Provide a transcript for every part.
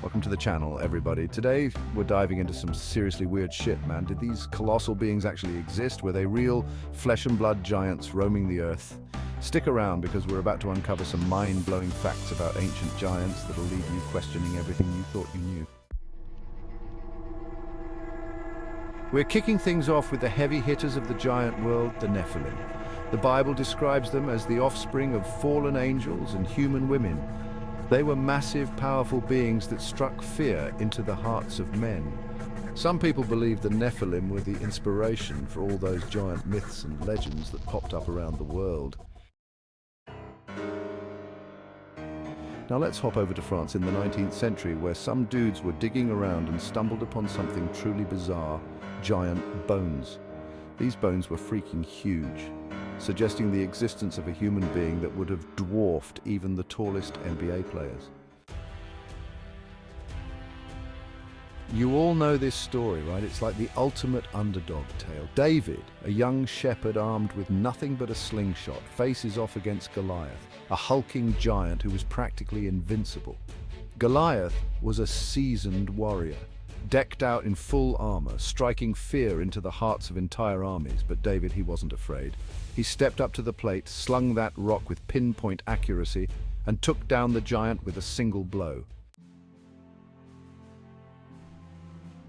Welcome to the channel, everybody. Today, we're diving into some seriously weird shit, man. Did these colossal beings actually exist? Were they real flesh and blood giants roaming the earth? Stick around because we're about to uncover some mind-blowing facts about ancient giants that'll leave you questioning everything you thought you knew. We're kicking things off with the heavy hitters of the giant world, the Nephilim. The Bible describes them as the offspring of fallen angels and human women. They were massive, powerful beings that struck fear into the hearts of men. Some people believe the Nephilim were the inspiration for all those giant myths and legends that popped up around the world. Now let's hop over to France in the 19th century, where some dudes were digging around and stumbled upon something truly bizarre: giant bones. These bones were freaking huge, suggesting the existence of a human being that would have dwarfed even the tallest NBA players. You all know this story, right? It's like the ultimate underdog tale. David, a young shepherd armed with nothing but a slingshot, faces off against Goliath, a hulking giant who was practically invincible. Goliath was a seasoned warrior, decked out in full armor, striking fear into the hearts of entire armies. But David, he wasn't afraid. He stepped up to the plate, slung that rock with pinpoint accuracy, and took down the giant with a single blow.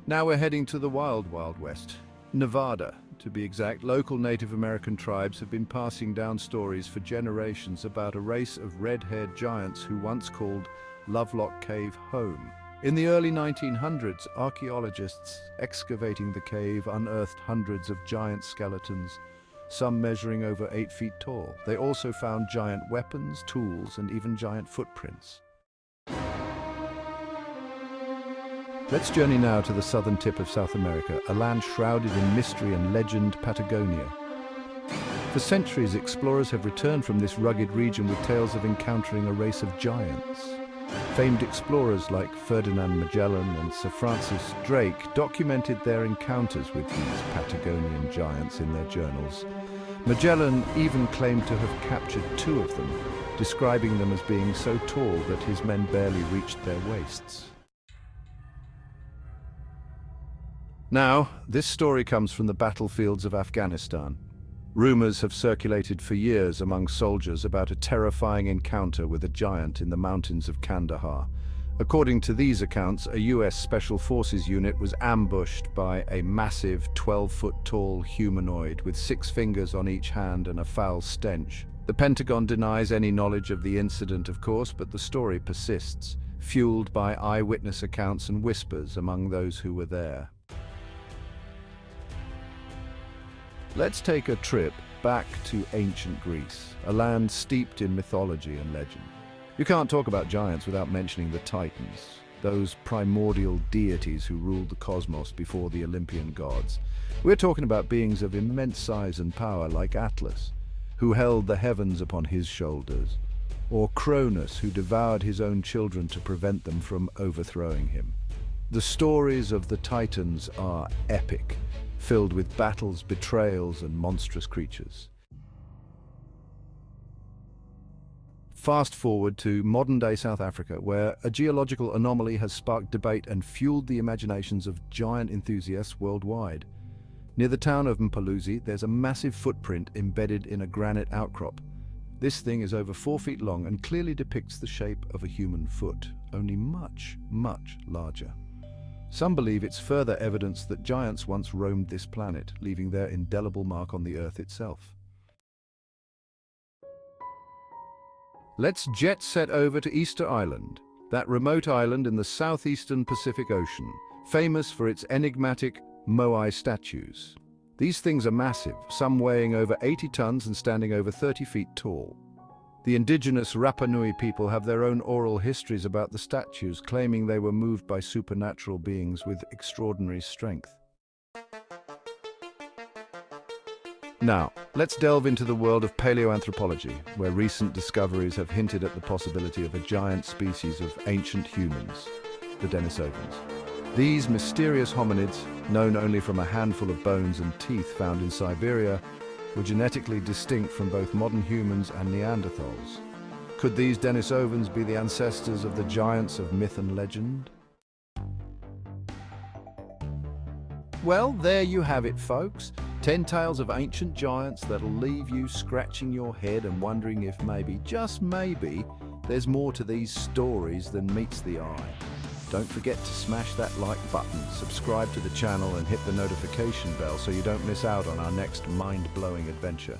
Now we're heading to the wild, wild west. Nevada, to be exact. Local Native American tribes have been passing down stories for generations about a race of red-haired giants who once called Lovelock Cave home. In the early 1900s, archaeologists excavating the cave unearthed hundreds of giant skeletons, some measuring over 8 feet tall. They also found giant weapons, tools, and even giant footprints. Let's journey now to the southern tip of South America, a land shrouded in mystery and legend, Patagonia. For centuries, explorers have returned from this rugged region with tales of encountering a race of giants. Famed explorers like Ferdinand Magellan and Sir Francis Drake documented their encounters with these Patagonian giants in their journals. Magellan even claimed to have captured 2 of them, describing them as being so tall that his men barely reached their waists. Now, this story comes from the battlefields of Afghanistan. Rumors have circulated for years among soldiers about a terrifying encounter with a giant in the mountains of Kandahar. According to these accounts, a US Special Forces unit was ambushed by a massive 12-foot-tall humanoid with 6 fingers on each hand and a foul stench. The Pentagon denies any knowledge of the incident, of course, but the story persists, fueled by eyewitness accounts and whispers among those who were there. Let's take a trip back to ancient Greece, a land steeped in mythology and legend. You can't talk about giants without mentioning the Titans, those primordial deities who ruled the cosmos before the Olympian gods. We're talking about beings of immense size and power like Atlas, who held the heavens upon his shoulders, or Cronus, who devoured his own children to prevent them from overthrowing him. The stories of the Titans are epic, filled with battles, betrayals, and monstrous creatures. Fast forward to modern-day South Africa, where a geological anomaly has sparked debate and fueled the imaginations of giant enthusiasts worldwide. Near the town of Mphaluzi, there's a massive footprint embedded in a granite outcrop. This thing is over 4 feet long and clearly depicts the shape of a human foot, only much, much larger. Some believe it's further evidence that giants once roamed this planet, leaving their indelible mark on the Earth itself. Let's jet set over to Easter Island, that remote island in the southeastern Pacific Ocean, famous for its enigmatic moai statues. These things are massive, some weighing over 80 tons and standing over 30 feet tall. The indigenous Rapa Nui people have their own oral histories about the statues, claiming they were moved by supernatural beings with extraordinary strength. Now, let's delve into the world of paleoanthropology, where recent discoveries have hinted at the possibility of a giant species of ancient humans, the Denisovans. These mysterious hominids, known only from a handful of bones and teeth found in Siberia, were genetically distinct from both modern humans and Neanderthals. Could these Denisovans be the ancestors of the giants of myth and legend? Well, there you have it, folks. 10 tales of ancient giants that'll leave you scratching your head and wondering if maybe, just maybe, there's more to these stories than meets the eye. Don't forget to smash that like button, subscribe to the channel and hit the notification bell so you don't miss out on our next mind-blowing adventure.